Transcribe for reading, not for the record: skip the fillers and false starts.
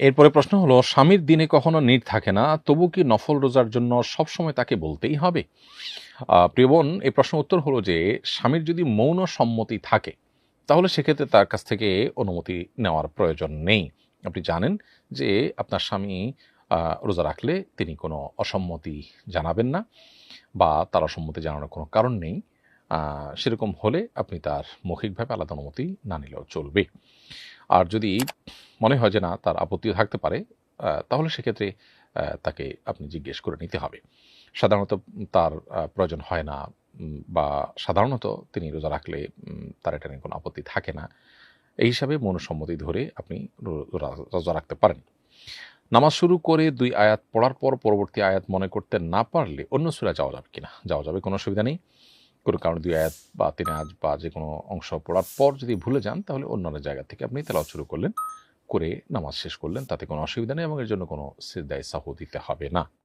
এরপরে প্রশ্ন হলো, স্বামীর দিনে কখনো নিট থাকে না, তবু কি নফল রোজার জন্য সবসময় তাকে বলতেই হবে? প্রিয় বোন, এই প্রশ্নের উত্তর হলো যে স্বামীর যদি মৌন সম্মতি থাকে তাহলে সেক্ষেত্রে তার কাছ থেকে অনুমতি নেওয়ার প্রয়োজন নেই। আপনি জানেন যে আপনার স্বামী রোজা রাখলে তিনি কোনো অসম্মতি জানাবেন না বা তার অসম্মতি জানানোর কোনো কারণ নেই। সেরকম হলে আপনি তার মৌখিকভাবে আলাদা অনুমতি না নিলেও চলবে। আর যদি মনে হয় যে না, তার আপত্তিও থাকতে পারে, তাহলে সেক্ষেত্রে তাকে আপনি জিজ্ঞেস করে নিতে হবে। সাধারণত তার প্রয়োজন হয় না, বা সাধারণত তিনি রোজা রাখলে তার এটা নিয়ে কোনো আপত্তি থাকে না। এই হিসাবে মনঃসম্মতি ধরে আপনি রোজা রাখতে পারেন। নামাজ শুরু করে ২ আয়াত পড়ার পর পরবর্তী আয়াত মনে করতে না পারলে অন্য সূরায় যাওয়া যাবে কিনা? যাওয়া যাবে, কোনো অসুবিধা নেই। কোনো কারণে ২ আয়াত বা ৩ আয়াত বা যেকোনো অংশ পড়ার পর যদি ভুলে যান, তাহলে অন্যান্য জায়গা থেকে আপনি তেলাওয়াত শুরু করলেন, করে নামাজ শেষ করলেন। তাতে কোনো অসুবিধা নেই এবং এর জন্য কোনো সিজদায়ে সাহু দিতে হবে না।